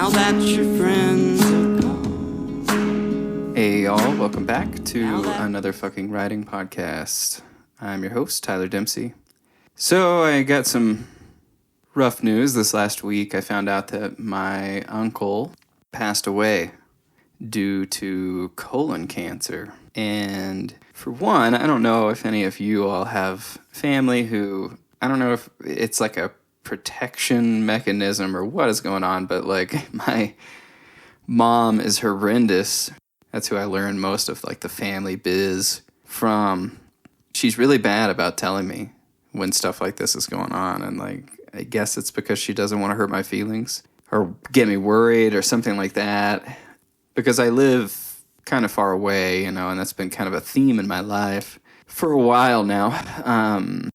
now that your friends are gone. Hey y'all, welcome back to another fucking writing podcast. I'm your host, Tyler Dempsey. So I got some rough news this last week. I found out that my uncle passed away due to colon cancer. And for one, I don't know if any of you all have family who, I don't know if it's like a protection mechanism or what is going on, but like my mom is horrendous. That's who I learned most of like the family biz from. She's really bad about telling me when stuff like this is going on. And like, I guess it's because she doesn't want to hurt my feelings or get me worried or something like that. Because I live kind of far away, you know, and that's been kind of a theme in my life for a while now.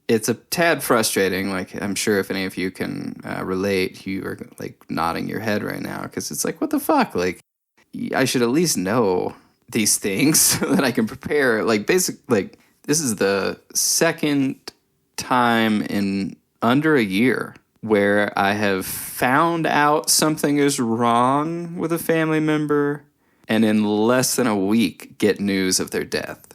It's a tad frustrating. Like, I'm sure if any of you can relate, you are like nodding your head right now because it's like, what the fuck? Like, I should at least know these things so that I can prepare. Like, like, this is the second time in under a year where I have found out something is wrong with a family member and in less than a week get news of their death.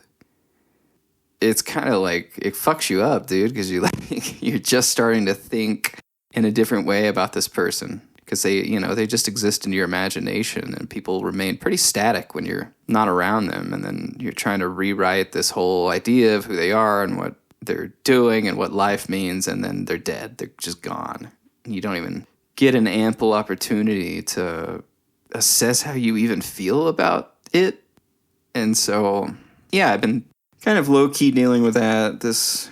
It's kind of like, it fucks you up, dude, because you're just starting to think in a different way about this person because they just exist in your imagination and people remain pretty static when you're not around them. And then you're trying to rewrite this whole idea of who they are and what they're doing and what life means. And then they're dead. They're just gone. You don't even get an ample opportunity to assess how you even feel about it. And so, yeah, I've been kind of low-key dealing with that these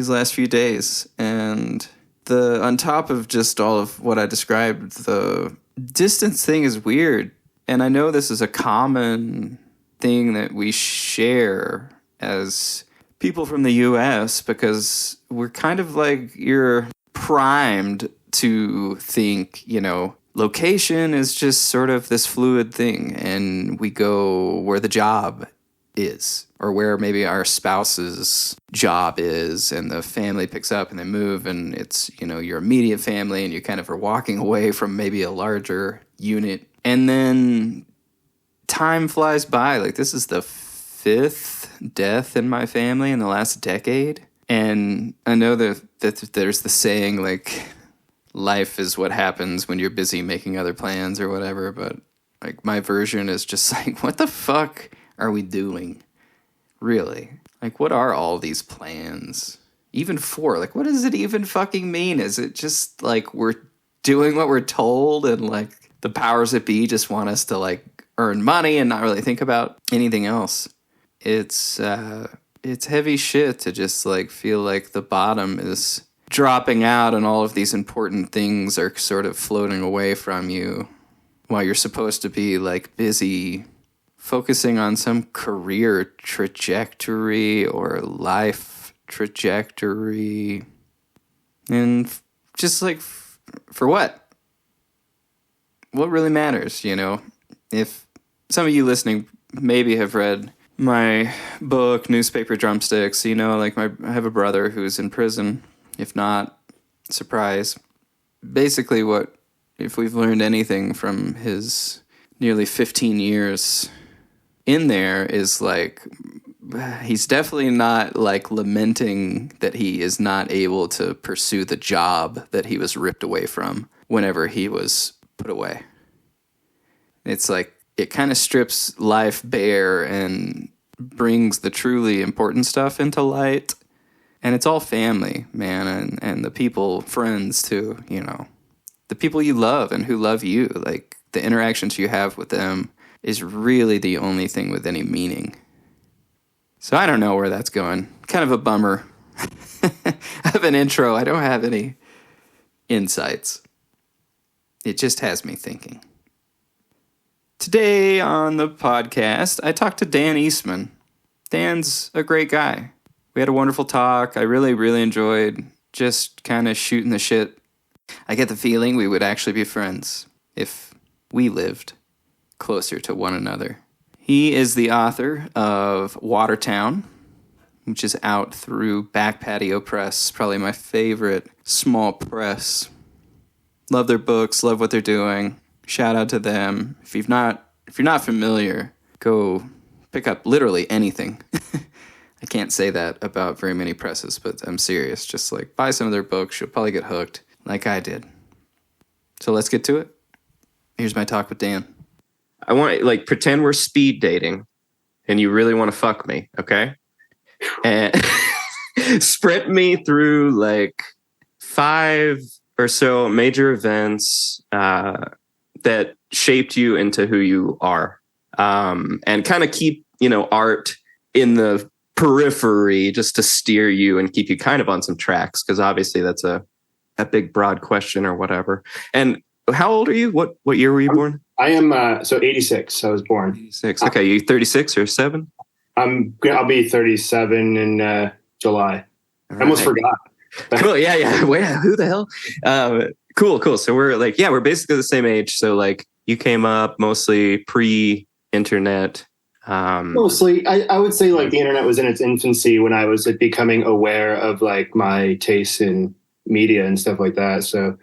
last few days. And on top of just all of what I described, the distance thing is weird. And I know this is a common thing that we share as people from the U.S. because we're kind of like, you're primed to think, location is just sort of this fluid thing. And we go where the job is or where maybe our spouse's job is, and the family picks up and they move, and it's, your immediate family, and you kind of are walking away from maybe a larger unit. And then time flies by. Like, this is the fifth death in my family in the last decade. And I know that there's the saying, like, life is what happens when you're busy making other plans or whatever, but like my version is just like, what the fuck are we doing? Really? Like, what are all these plans even for? Like, what does it even fucking mean? Is it just like we're doing what we're told and like the powers that be just want us to like earn money and not really think about anything else? It's heavy shit to just like feel like the bottom is dropping out and all of these important things are sort of floating away from you while you're supposed to be like busy focusing on some career trajectory or life trajectory. And just like, for what? What really matters, If some of you listening maybe have read my book, Newspaper Drumsticks, like I have a brother who's in prison. If not, surprise. Basically, if we've learned anything from his nearly 15 years in there is like, he's definitely not like lamenting that he is not able to pursue the job that he was ripped away from whenever he was put away. It's like, it kind of strips life bare and brings the truly important stuff into light. And it's all family, man, and the people, friends too, the people you love and who love you. Like, the interactions you have with them is really the only thing with any meaning. So I don't know where that's going. Kind of a bummer of an intro. I don't have any insights. It just has me thinking. Today on the podcast, I talked to Dan Eastman. Dan's a great guy. We had a wonderful talk. I really, really enjoyed just kind of shooting the shit. I get the feeling we would actually be friends if we lived closer to one another. He is the author of Watertown, which is out through Back Patio Press, probably my favorite small press. Love their books, love what they're doing. Shout out to them. If you're not familiar, go pick up literally anything. I can't say that about very many presses, but I'm serious. Just like buy some of their books. You'll probably get hooked like I did. So let's get to it. Here's my talk with Dan. I want like pretend we're speed dating and you really want to fuck me, okay? And sprint me through like 5 or so major events that shaped you into who you are. And kind of keep, art in the periphery just to steer you and keep you kind of on some tracks, because obviously that's a big broad question or whatever. And how old are you? What year were you born? I am 86. I was born 86. Okay, you 36 or 7? I'll be 37 in July. Right. I almost forgot. Cool. Yeah. Wait, who the hell? Cool. So we're we're basically the same age. So like you came up mostly pre-internet. Mostly, I would say like the internet was in its infancy when I was becoming aware of like my tastes in media and stuff like that. So,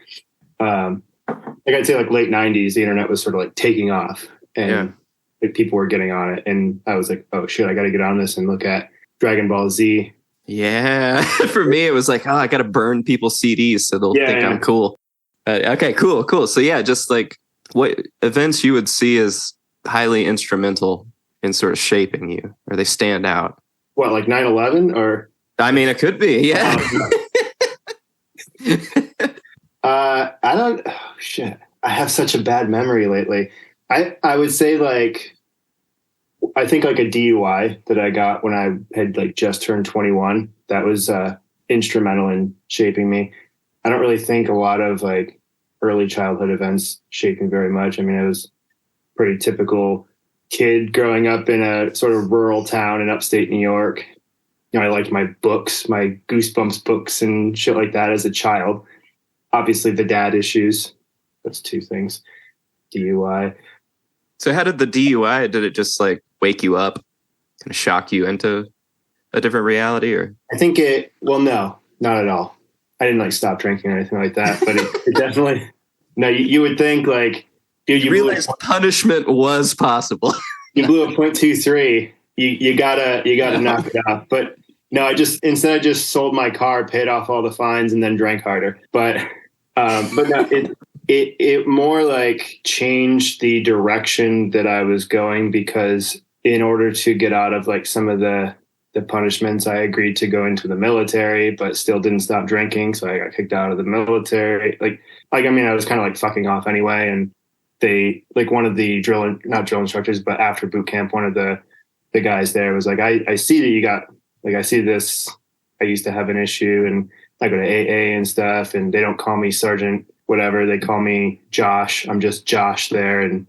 like I'd say like late 90s, the internet was sort of like taking off and like, people were getting on it. And I was like, oh shit, I got to get on this and look at Dragon Ball Z. Yeah. For me, it was like, I got to burn people's CDs so they'll think I'm cool. Okay, cool. So yeah, just like what events you would see as highly instrumental in sort of shaping you, or they stand out. What, like 9/11 or? I mean, it could be, yeah. I don't. Oh, shit. I have such a bad memory lately. I would say like, I think like a DUI that I got when I had like just turned 21. That was instrumental in shaping me. I don't really think a lot of like early childhood events shaped me very much. I mean, I was pretty typical kid growing up in a sort of rural town in upstate New York. I liked my books, my Goosebumps books and shit like that as a child. Obviously the dad issues. That's 2 things. DUI. So how did the DUI, did it just like wake you up, kind of shock you into a different reality? Or I think no, not at all. I didn't like stop drinking or anything like that, but it definitely, no, you would think like, dude, you realized punishment was possible. You blew a .23. You gotta knock it off. But no, I just sold my car, paid off all the fines, and then drank harder. But no, it more like changed the direction that I was going, because in order to get out of like some of the punishments, I agreed to go into the military, but still didn't stop drinking. So I got kicked out of the military. I mean, I was kind of like fucking off anyway. And they, like one of the not drill instructors, but after boot camp, one of the guys there was like, I see that you got, like, I see this, I used to have an issue, and I go to AA and stuff, and they don't call me Sergeant whatever. They call me Josh. I'm just Josh there. And,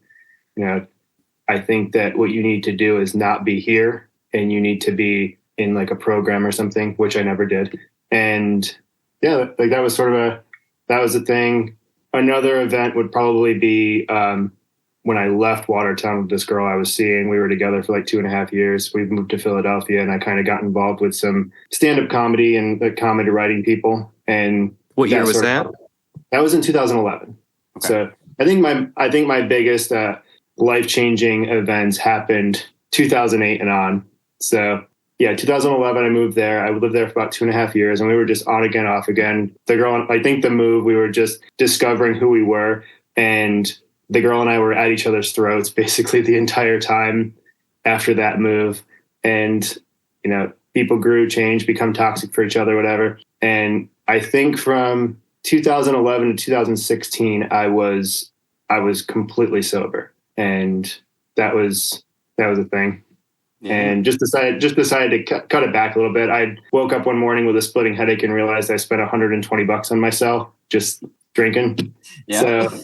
I think that what you need to do is not be here, and you need to be in like a program or something, which I never did. And yeah, like that was a thing. Another event would probably be when I left Watertown with this girl I was seeing. We were together for like 2.5 years. We moved to Philadelphia, and I kind of got involved with some stand-up comedy and comedy writing people. And what year was that? That was in 2011. Okay. So I think my biggest life-changing events happened 2008 and on. So yeah, 2011, I moved there. I lived there for about 2.5 years, and we were just on again, off again. The girl, I think the move, we were just discovering who we were, and the girl and I were at each other's throats basically the entire time after that move. And, people grew, changed, become toxic for each other, whatever. And I think from 2011 to 2016, I was completely sober, and that was a thing. Yeah. And just decided to cut it back a little bit. I woke up one morning with a splitting headache and realized I spent $120 on myself just drinking. Yeah. So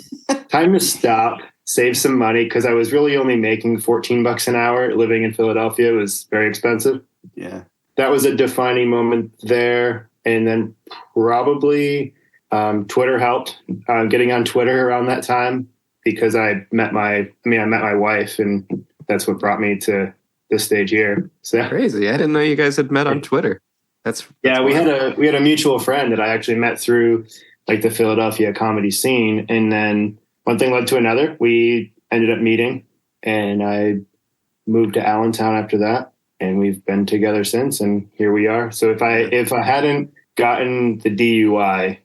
time to stop, save some money, because I was really only making $14 an hour. Living in Philadelphia was very expensive. Yeah. That was a defining moment there. And then probably Twitter helped. Getting on Twitter around that time, because I met my wife, and that's what brought me to this stage here. So crazy. I didn't know you guys had met on Twitter. That's yeah, we had a mutual friend that I actually met through like the Philadelphia comedy scene. And then one thing led to another. We ended up meeting, and I moved to Allentown after that, and we've been together since, and here we are. So if I hadn't gotten the DUI,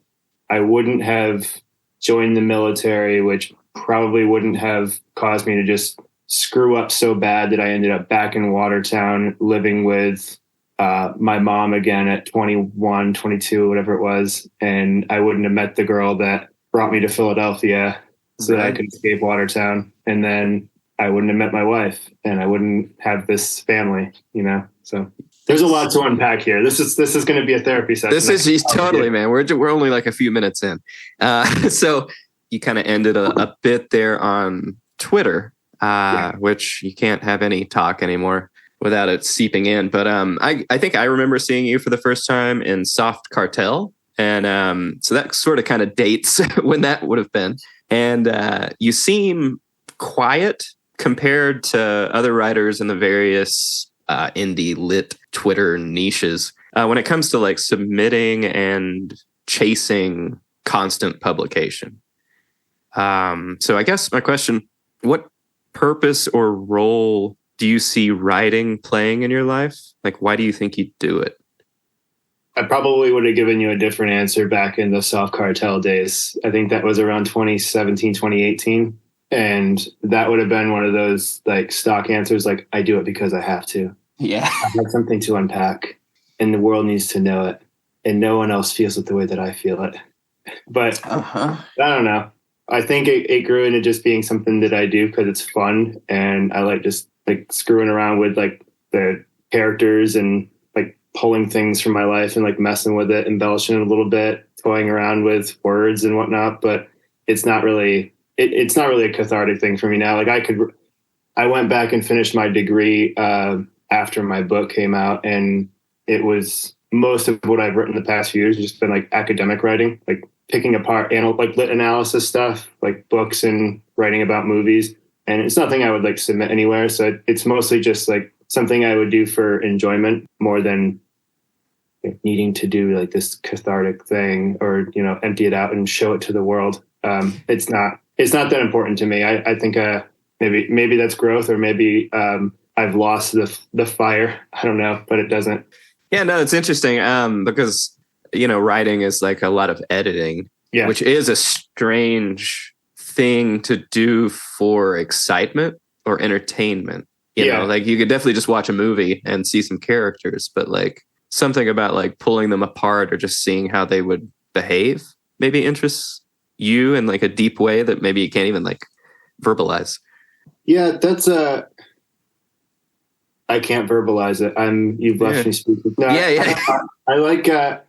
I wouldn't have joined the military, which probably wouldn't have caused me to just screw up so bad that I ended up back in Watertown living with my mom again at 21, 22, whatever it was. And I wouldn't have met the girl that brought me to Philadelphia so that I could escape Watertown. And then I wouldn't have met my wife, and I wouldn't have this family, you know? So there's a lot to unpack here. This is going to be a therapy session. This is totally, man. We're only like a few minutes in. So you kind of ended a bit there on Twitter, which you can't have any talk anymore without it seeping in. But I think I remember seeing you for the first time in Soft Cartel. And so that sort of kind of dates when that would have been. And you seem quiet compared to other writers in the various indie lit Twitter niches when it comes to like submitting and chasing constant publication. So I guess my question, what purpose or role do you see writing playing in your life? Like, why do you think you do it? I probably would have given you a different answer back in the Soft Cartel days. I think that was around 2017, 2018. And that would have been one of those like stock answers, like, I do it because I have to. Yeah. I have something to unpack, and the world needs to know it. And no one else feels it the way that I feel it. But I don't know. I think it grew into just being something that I do because it's fun. And I like just like screwing around with like the characters and like pulling things from my life and like messing with it, embellishing it a little bit, toying around with words and whatnot. But it's not really, it's not really a cathartic thing for me now. Like I went back and finished my degree after my book came out, and it was most of what I've written the past few years has just been like academic writing, like picking apart like lit analysis stuff, like books and writing about movies. And it's nothing I would like submit anywhere. So it's mostly just like something I would do for enjoyment more than needing to do like this cathartic thing or, you know, empty it out and show it to the world. It's not that important to me. I think maybe that's growth, or maybe I've lost the fire. I don't know, but it doesn't. Yeah, no, it's interesting because, you know, writing is like a lot of editing, which is a strange thing to do for excitement or entertainment. You know, like you could definitely just watch a movie and see some characters, but like something about like pulling them apart or just seeing how they would behave maybe interests you in like a deep way that maybe you can't even like verbalize. Yeah, that's I can't verbalize it. You've left me speaking. No, I like the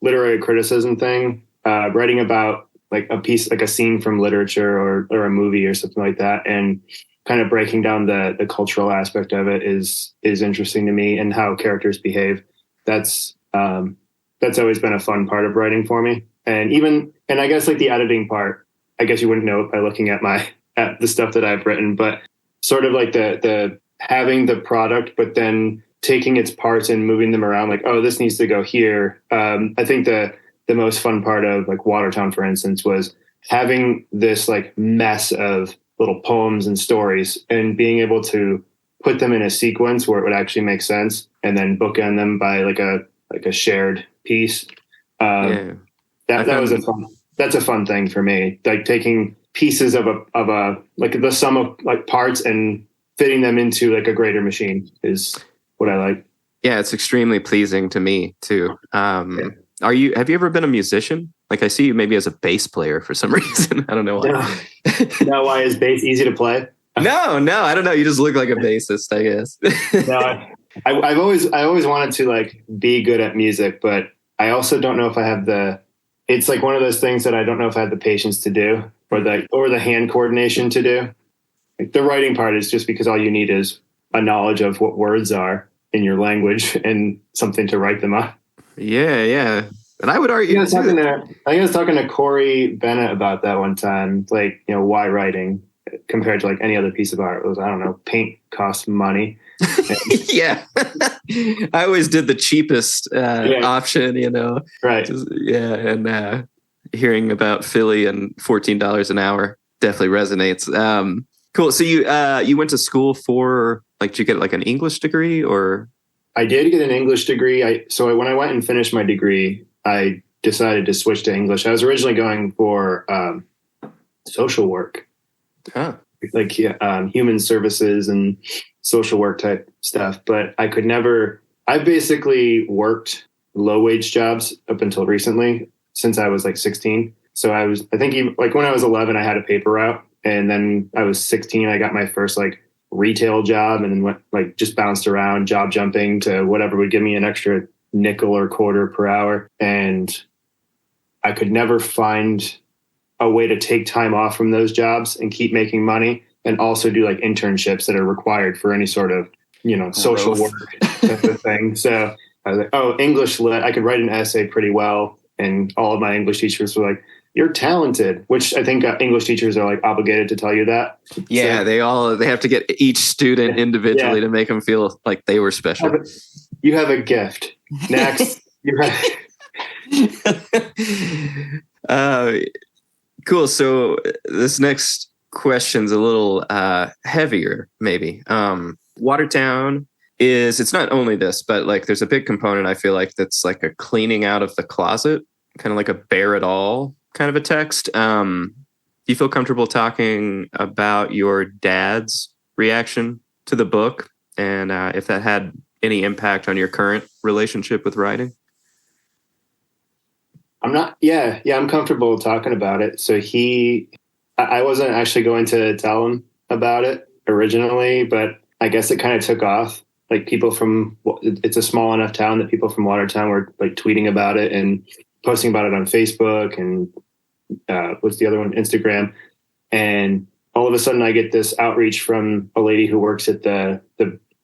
literary criticism thing, writing about like a piece, like a scene from literature or a movie or something like that, and kind of breaking down the cultural aspect of it is interesting to me, and how characters behave. That's always been a fun part of writing for me. And I guess like the editing part, I guess you wouldn't know it by looking at the stuff that I've written, but sort of like the having the product, but then taking its parts and moving them around, like, oh, this needs to go here. I think the most fun part of like Watertown, for instance, was having this like mess of little poems and stories and being able to put them in a sequence where it would actually make sense, and then bookend them by like a shared piece. That's a fun thing for me. Like taking pieces of a like the sum of like parts and fitting them into like a greater machine is what I like. Yeah, it's extremely pleasing to me too. Have you ever been a musician? Like I see you maybe as a bass player for some reason. I don't know why. No, why is bass easy to play? No, I don't know. You just look like a bassist, I guess. No, I always wanted to like be good at music, but I also don't know if I have it's like one of those things that I don't know if I have the patience to do, or the hand coordination to do. Like the writing part is just because all you need is a knowledge of what words are in your language and something to write them up. Yeah. And I would argue. I was talking to Corey Bennett about that one time. Like, you know, why writing compared to like any other piece of art? It was, I don't know, paint costs money. Yeah. I always did the cheapest option, you know. Right. And hearing about Philly and $14 an hour definitely resonates. Cool. So you went to school for, like, did you get like an English degree or? I did get an English degree. So when I went and finished my degree, I decided to switch to English. I was originally going for social work, like human services and social work type stuff. But I could never. I basically worked low wage jobs up until recently, since I was like 16. So I think even, like when I was 11, I had a paper route, and then I was 16. I got my first like retail job, and then went like just bounced around job jumping to whatever would give me an extra nickel or quarter per hour. And I could never find a way to take time off from those jobs and keep making money, and also do like internships that are required for any sort of, social work type of thing. So I was like, oh, English lit. I could write an essay pretty well. And all of my English teachers were like, you're talented, which I think English teachers are like obligated to tell you that. Yeah, so, they have to get each student individually to make them feel like they were special. You have a gift. Next. Cool. So this next question's a little heavier, maybe. Watertown it's not only this, but like there's a big component, I feel like, that's like a cleaning out of the closet, kind of like a bare it all kind of a text. Do you feel comfortable talking about your dad's reaction to the book, and if that had any impact on your current relationship with writing? I'm comfortable talking about it. So I wasn't actually going to tell him about it originally, but I guess it kind of took off. Like it's a small enough town that people from Watertown were like tweeting about it and posting about it on Facebook and what's the other one? Instagram. And all of a sudden I get this outreach from a lady who works at the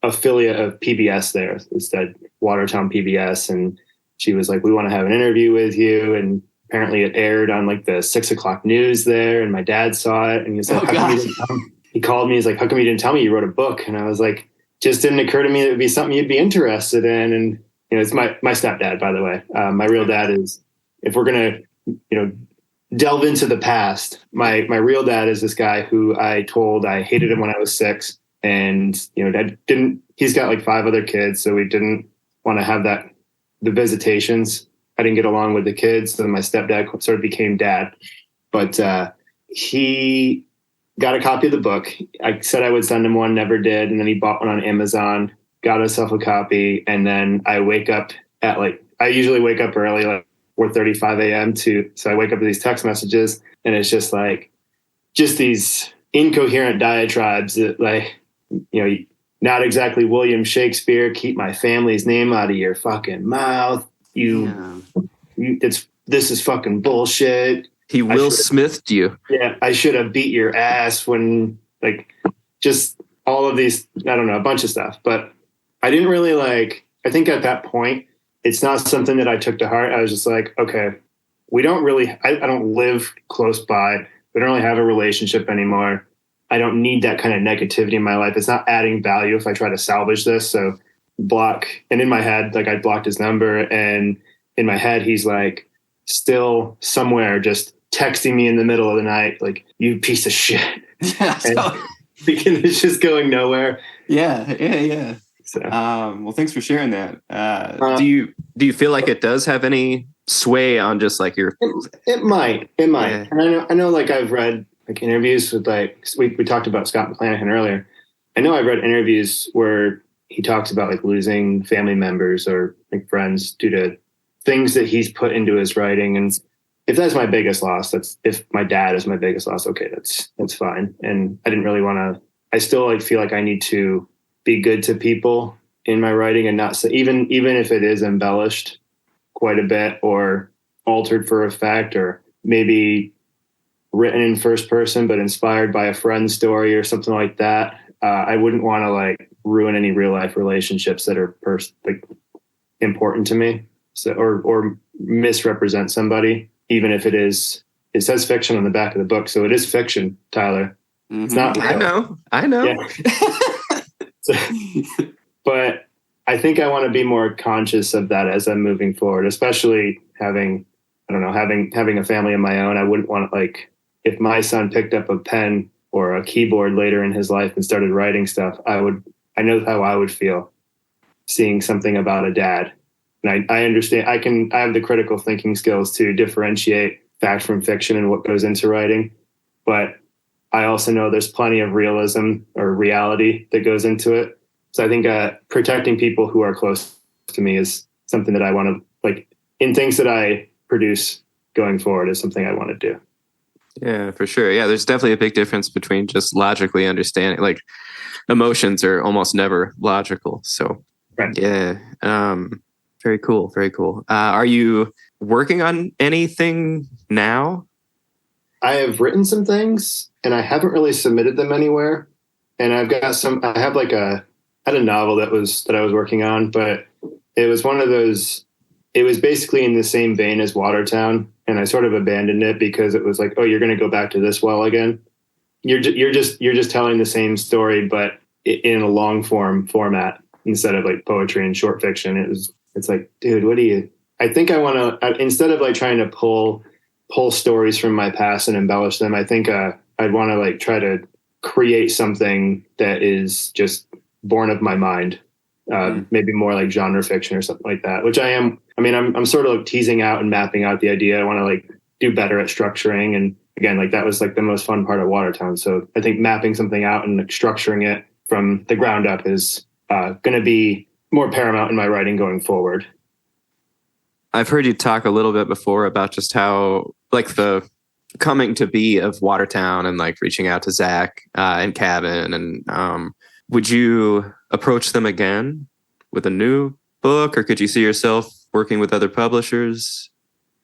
affiliate of PBS there. It's that Watertown PBS. And she was like, we want to have an interview with you. And apparently it aired on like the 6:00 news there. And my dad saw it and he was like, he called me. He's like, how come you didn't tell me you wrote a book? And I was like, just didn't occur to me that it would be something you'd be interested in. And, it's my stepdad, by the way. My real dad is, if we're going to, delve into the past, my real dad is this guy who I told I hated him when I was 6. And, he's got like 5 other kids. So we didn't want to have the visitations. I didn't get along with the kids. So my stepdad sort of became dad, but he got a copy of the book. I said I would send him one, never did. And then he bought one on Amazon, got himself a copy. And then I wake up at I usually wake up early, like 4:35 a.m. So I wake up to these text messages, and it's just these incoherent diatribes that not exactly William Shakespeare, keep my family's name out of your fucking mouth. This is fucking bullshit. He Will Smithed you. Yeah, I should have beat your ass when, just all of these, I don't know, a bunch of stuff. But I didn't really I think at that point, it's not something that I took to heart. I was just like, okay, we don't really, I don't live close by. We don't really have a relationship anymore. I don't need that kind of negativity in my life. It's not adding value if I try to salvage this. So block. And in my head, I blocked his number. And in my head, he's still somewhere just texting me in the middle of the night, you piece of shit. Yeah. It's just going nowhere. Yeah. So, well, thanks for sharing that. Do you feel like it does have any sway on just your? It might. Yeah. And I know I've read interviews with we talked about Scott McClanahan earlier. I know I've read interviews where he talks about losing family members or friends due to things that he's put into his writing. And if that's my biggest loss, if my dad is my biggest loss, okay, that's fine. And I didn't really want to, I still feel like I need to be good to people in my writing and not say, even if it is embellished quite a bit or altered for effect, or maybe written in first person, but inspired by a friend's story or something like that. I wouldn't want to ruin any real life relationships that are important to me. So, or misrepresent somebody, even if it says fiction on the back of the book. So it is fiction, Tyler. Mm-hmm. It's not real. I know. Yeah. But I think I want to be more conscious of that as I'm moving forward, especially having I don't know, having a family of my own, I wouldn't want to, like, if my son picked up a pen or a keyboard later in his life and started writing stuff, I know how I would feel seeing something about a dad. And I understand, I have the critical thinking skills to differentiate fact from fiction and what goes into writing. But I also know there's plenty of realism or reality that goes into it. So I think protecting people who are close to me is something that I want to, like, in things that I produce going forward, is something I want to do. Yeah, for sure. Yeah, there's definitely a big difference between just logically understanding, like emotions are almost never logical. So right. Yeah. Very cool. Very cool. Are you working on anything now? I have written some things and I haven't really submitted them anywhere. And I had a novel that I was working on, but it was one of those, it was basically in the same vein as Watertown. And I sort of abandoned it because it was like, oh, you're going to go back to this well again. You're just telling the same story, but in a long format instead of like poetry and short fiction. It's like, dude, I think I want to, instead of like trying to pull stories from my past and embellish them, I think I'd want to like try to create something that is just born of my mind. Maybe more like genre fiction or something like that, which I'm sort of like teasing out and mapping out the idea. I want to like do better at structuring. And again, like that was like the most fun part of Watertown. So I think mapping something out and like structuring it from the ground up is going to be more paramount in my writing going forward. I've heard you talk a little bit before about just how like the coming to be of Watertown and like reaching out to Zach and Cabin. And would you approach them again with a new book, or could you see yourself working with other publishers?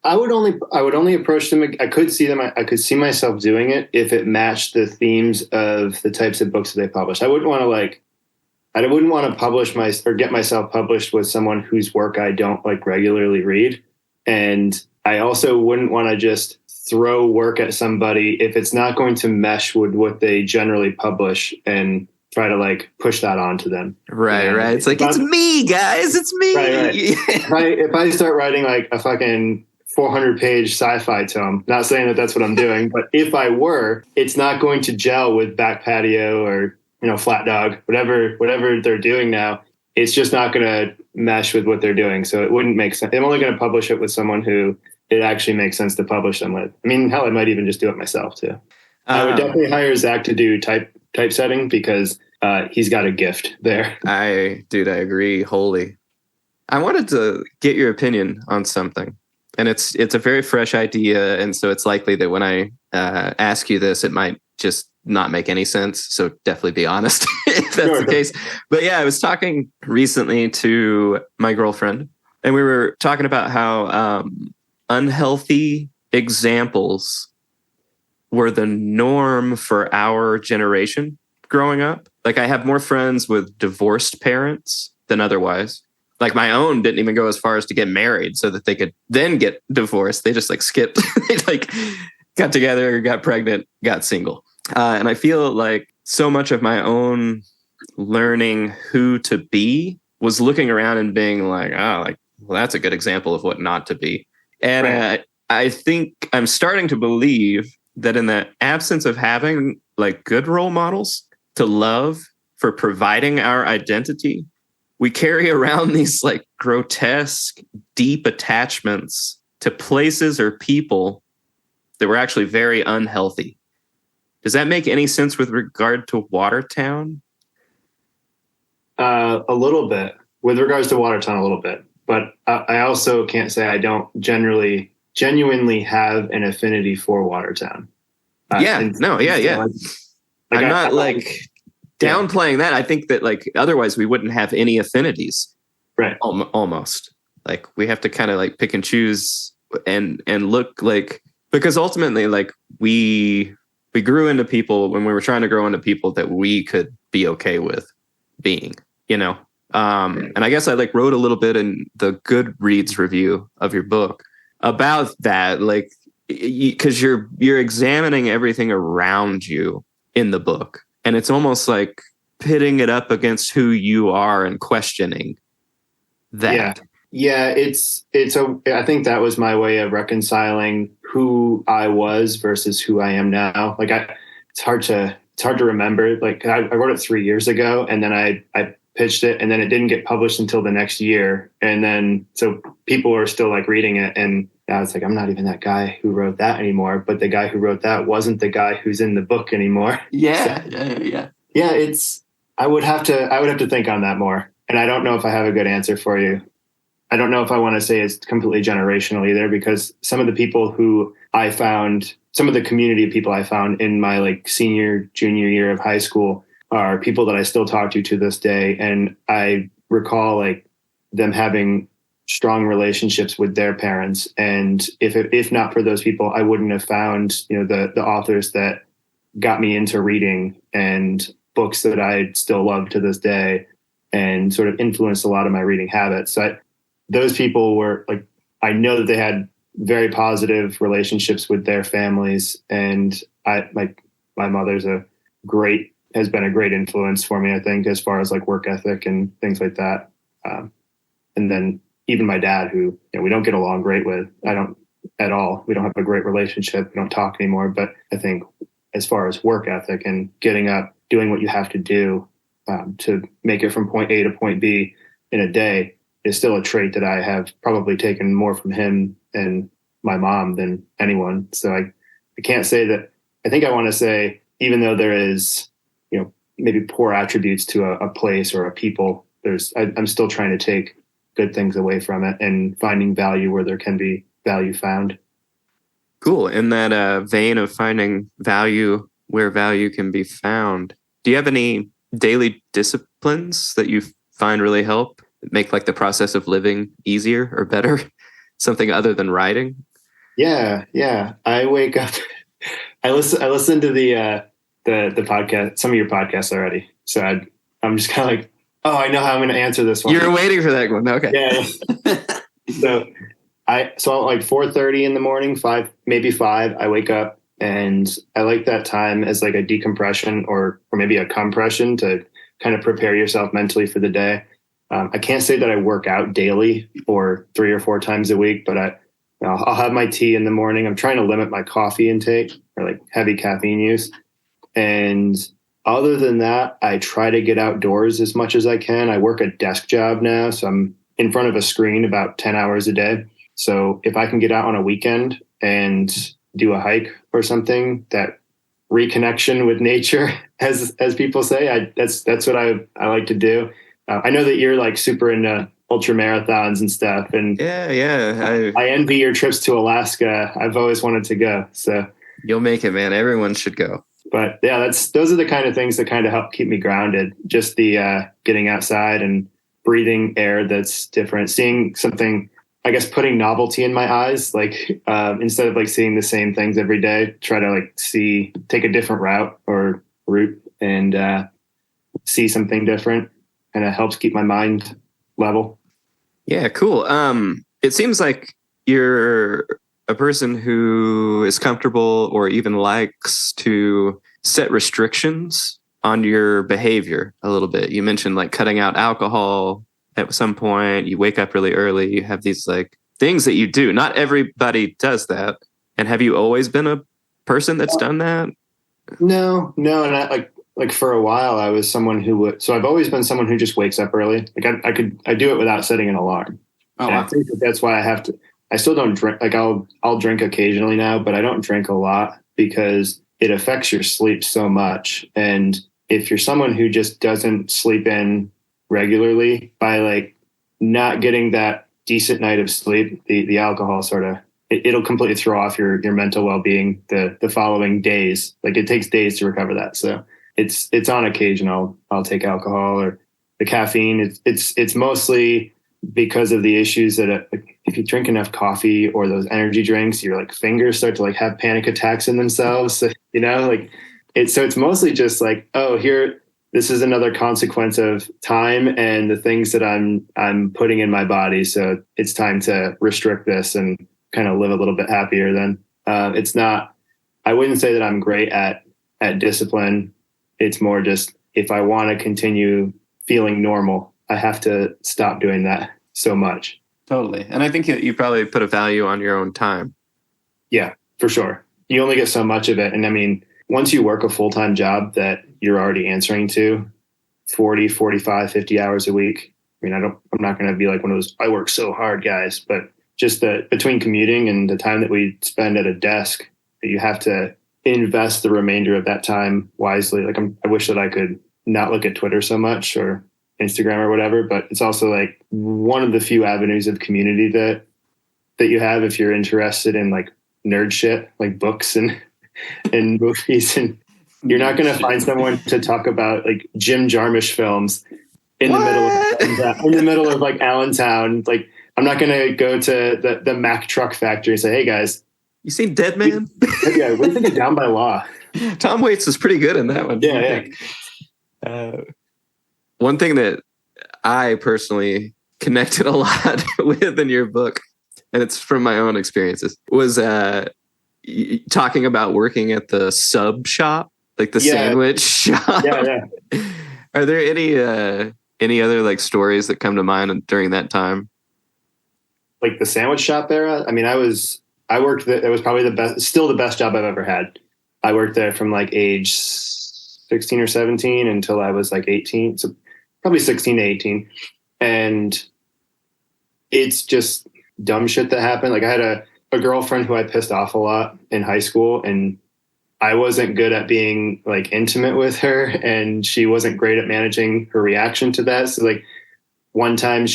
I would only approach them. I could see myself doing it if it matched the themes of the types of books that they publish. I wouldn't want to publish get myself published with someone whose work I don't like regularly read. And I also wouldn't want to just throw work at somebody if it's not going to mesh with what they generally publish and try to like push that onto them. Right. It's like, it's me, guys. It's me. Right. If I start writing like a fucking 400-page sci-fi tome, not saying that that's what I'm doing, but if I were, it's not going to gel with Back Patio or, Flat Dog, whatever they're doing now. It's just not going to mesh with what they're doing. So it wouldn't make sense. I'm only going to publish it with someone who it actually makes sense to publish them with. I mean, hell, I might even just do it myself too. I would definitely hire Zach to do typesetting because he's got a gift there. I agree wholly. I wanted to get your opinion on something, and it's a very fresh idea, and so it's likely that when I ask you this, it might just not make any sense. So definitely be honest if that's the case. But yeah, I was talking recently to my girlfriend, and we were talking about how unhealthy examples were the norm for our generation growing up. Like, I have more friends with divorced parents than otherwise. Like, my own didn't even go as far as to get married so that they could then get divorced. They just like skipped. They like got together, got pregnant, got single. And I feel like so much of my own learning who to be was looking around and being like, well, that's a good example of what not to be. And I think I'm starting to believe that in the absence of having like good role models to love for providing our identity, we carry around these like grotesque, deep attachments to places or people that were actually very unhealthy. Does that make any sense with regard to Watertown? A little bit. With regards to Watertown, a little bit. But I also can't say I don't genuinely have an affinity for Watertown. Yeah. I'm not downplaying that. I think that like otherwise we wouldn't have any affinities. Right. Almost. Like we have to kind of like pick and choose and look like, because ultimately like we grew into people when we were trying to grow into people that we could be okay with being, and I guess I like wrote a little bit in the Goodreads review of your book about that, like, because you're examining everything around you in the book, and it's almost like pitting it up against who you are and questioning that. Yeah, I think that was my way of reconciling who I was versus who I am now. Like it's hard to remember. Like I wrote it 3 years ago, and then I pitched it, and then it didn't get published until the next year. And then so people were still like reading it, and now it's like I'm not even that guy who wrote that anymore. But the guy who wrote that wasn't the guy who's in the book anymore. Yeah, So, yeah. yeah. I would have to think on that more, and I don't know if I have a good answer for you. I don't know if I want to say it's completely generational either, because some of the people who I found, some of the community of people I found in my like senior, junior year of high school are people that I still talk to this day. And I recall like them having strong relationships with their parents. And if not for those people, I wouldn't have found, the authors that got me into reading and books that I still love to this day and sort of influenced a lot of my reading habits. So those people were like, I know that they had very positive relationships with their families. And my mother's has been a great influence for me, I think, as far as like work ethic and things like that. And then even my dad, who we don't get along great with, I don't at all. We don't have a great relationship. We don't talk anymore. But I think as far as work ethic and getting up, doing what you have to do to make it from point A to point B in a day is still a trait that I have probably taken more from him and my mom than anyone. So I can't say that. I think I want to say, even though there is, maybe poor attributes to a place or a people, I'm still trying to take good things away from it and finding value where there can be value found. Cool. In that vein of finding value where value can be found, do you have any daily disciplines that you find really help make like the process of living easier or better? Something other than writing? Yeah. I wake up. I listen to the podcast, some of your podcasts already. So I'm just kind of like, oh, I know how I'm going to answer this one. You're waiting for that one. Okay. Yeah. so like 4:30 in the morning, 5, maybe 5, I wake up, and I like that time as like a decompression or maybe a compression to kind of prepare yourself mentally for the day. I can't say that I work out daily or 3 or 4 times a week, but I'll have my tea in the morning. I'm trying to limit my coffee intake or like heavy caffeine use. And other than that, I try to get outdoors as much as I can. I work a desk job now, so I'm in front of a screen about 10 hours a day. So if I can get out on a weekend and do a hike or something, that reconnection with nature, as people say, that's what I like to do. I know that you're like super into ultra marathons and stuff, and yeah. I envy your trips to Alaska. I've always wanted to go. So you'll make it, man. Everyone should go. But yeah, those are the kind of things that kind of help keep me grounded. Just the getting outside and breathing air that's different, seeing something. I guess putting novelty in my eyes, like instead of like seeing the same things every day, try to like take a different route and see something different. And it helps keep my mind level. Yeah, cool. It seems like you're a person who is comfortable or even likes to set restrictions on your behavior a little bit. You mentioned like cutting out alcohol at some point. You wake up really early. You have these like things that you do. Not everybody does that. And have you always been a person that's done that? No. And I like for a while, I was someone who would. So I've always been someone who just wakes up early. Like I do it without setting an alarm. Oh, wow. wow. I think that's why I have to. I still don't drink. Like I'll drink occasionally now, but I don't drink a lot because it affects your sleep so much. And if you're someone who just doesn't sleep in regularly, by like not getting that decent night of sleep, the alcohol sort of it'll completely throw off your mental well-being the following days. Like it takes days to recover that. So it's on occasion I'll take alcohol or the caffeine. It's mostly because of the issues that if you drink enough coffee or those energy drinks, your like fingers start to like have panic attacks in themselves. So, like it's mostly just like, oh, here, this is another consequence of time and the things that I'm putting in my body. So it's time to restrict this and kind of live a little bit happier then. It's not, I wouldn't say that I'm great at discipline. It's more just if I want to continue feeling normal, I have to stop doing that so much. Totally. And I think you probably put a value on your own time. Yeah, for sure. You only get so much of it. And I mean, once you work a full-time job that you're already answering to 40, 45, 50 hours a week. I mean, I'm not going to be like one of those, I work so hard guys, but just between commuting and the time that we spend at a desk, you have to invest the remainder of that time wisely. Like I wish that I could not look at Twitter so much or Instagram or whatever, but it's also like one of the few avenues of community that you have if you're interested in like nerd shit, like books and movies, and you're not going to find someone to talk about like Jim Jarmusch films in the middle of like Allentown. Like I'm not going to go to the Mack Truck Factory and say, "Hey guys, you seen Dead Man?" Yeah, what do you think of Down by Law? Tom Waits is pretty good in that one. Yeah. One thing that I personally connected a lot with in your book, and it's from my own experiences, was talking about working at the sub shop, like the sandwich shop. Yeah. Are there any other like stories that come to mind during that time? Like the sandwich shop era? I mean, I worked there. It was probably still the best job I've ever had. I worked there from like age 16 or 17 until I was like 18. So probably 16 to 18. And it's just dumb shit that happened. Like I had a girlfriend who I pissed off a lot in high school, and I wasn't good at being like intimate with her, and she wasn't great at managing her reaction to that. So like one time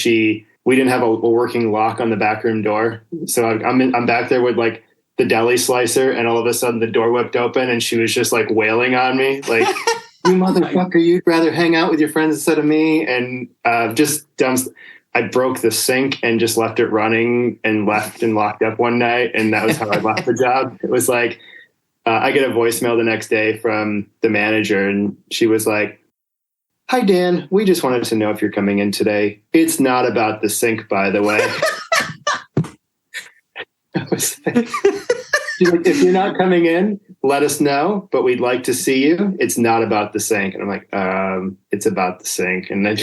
we didn't have a working lock on the back room door. So I'm back there with like the deli slicer, and all of a sudden the door whipped open and she was just like wailing on me. Like, you motherfucker, you'd rather hang out with your friends instead of me. And just dumb. I broke the sink and just left it running and left and locked up one night. And that was how I left the job. It was like, I get a voicemail the next day from the manager, and she was like, "Hi, Dan. We just wanted to know if you're coming in today. It's not about the sink, by the way." She's like, "If you're not coming in, let us know, but we'd like to see you. It's not about the sink." And I'm like, it's about the sink. And then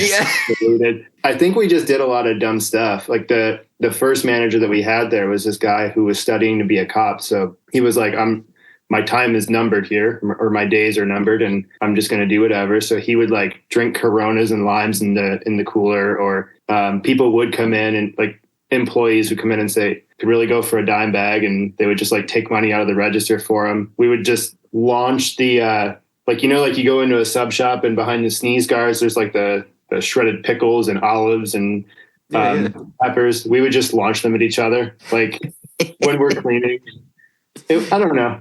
deleted. I think we just did a lot of dumb stuff. Like the first manager that we had there was this guy who was studying to be a cop. So he was like, my time is numbered here, or my days are numbered, and I'm just going to do whatever. So he would like drink Coronas and limes in the cooler, or people would come in, and like employees would come in and say, could really go for a dime bag, and they would just like take money out of the register for him. We would just launch the like you go into a sub shop, and behind the sneeze guards there's like the shredded pickles and olives and peppers. We would just launch them at each other like when we're cleaning. I don't know.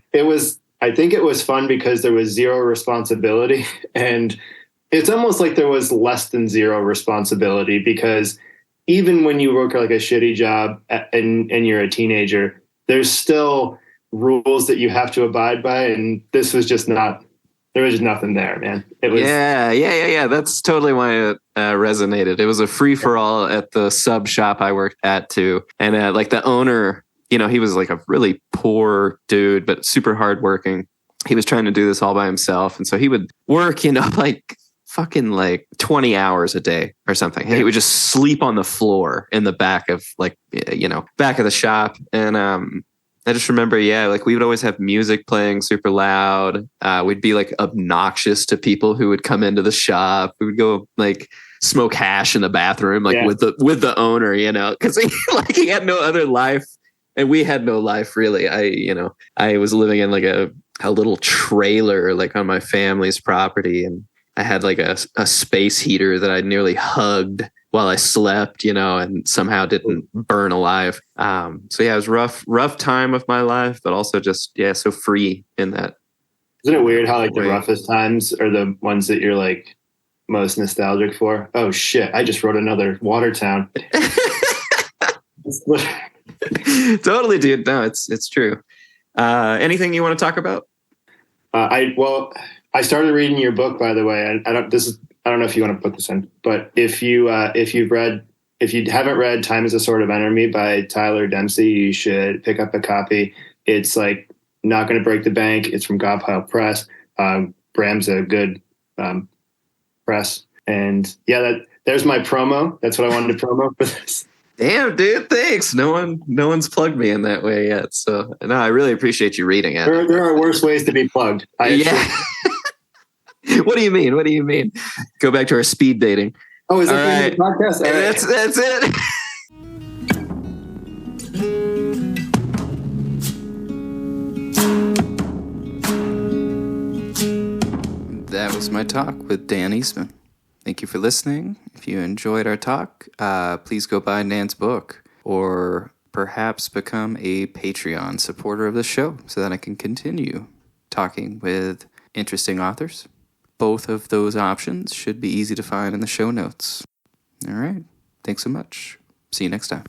I think it was fun because there was zero responsibility, and it's almost like there was less than zero responsibility, because even when you work like a shitty job and you're a teenager, there's still rules that you have to abide by. And this was just there was just nothing there, man. It was. Yeah. That's totally why it resonated. It was a free for all at the sub shop I worked at too. And like the owner, he was like a really poor dude, but super hardworking. He was trying to do this all by himself. And so he would work, like fucking like 20 hours a day or something. And he would just sleep on the floor in the back of back of the shop. And I just remember, like we would always have music playing super loud. We'd be like obnoxious to people who would come into the shop. We would go like smoke hash in the bathroom, with the owner, because he had no other life. And we had no life really. I was living in like a little trailer, like on my family's property. And I had like a space heater that I nearly hugged while I slept, and somehow didn't burn alive. So yeah, it was rough time of my life, but also just, so free in that. Isn't it weird how like the roughest times are the ones that you're like most nostalgic for? Oh shit, I just wrote another Watertown. Totally, dude. No, it's true. Anything you want to talk about? I started reading your book, by the way. I don't know if you want to put this in, but if you haven't read "Time Is a Sword of Enemy" by Tyler Dempsey, you should pick up a copy. It's like not going to break the bank. It's from Godpile Press. Bram's a good press, and there's my promo. That's what I wanted to promo for this. Damn, dude, thanks. No one's plugged me in that way yet. So no, I really appreciate you reading it. There are worse ways to be plugged. Yeah. What do you mean? What do you mean? Go back to our speed dating. Oh, is All that the right. podcast? All right. That's it. That was my talk with Dan Eastman. Thank you for listening. If you enjoyed our talk, please go buy Nan's book or perhaps become a Patreon supporter of the show so that I can continue talking with interesting authors. Both of those options should be easy to find in the show notes. All right. Thanks so much. See you next time.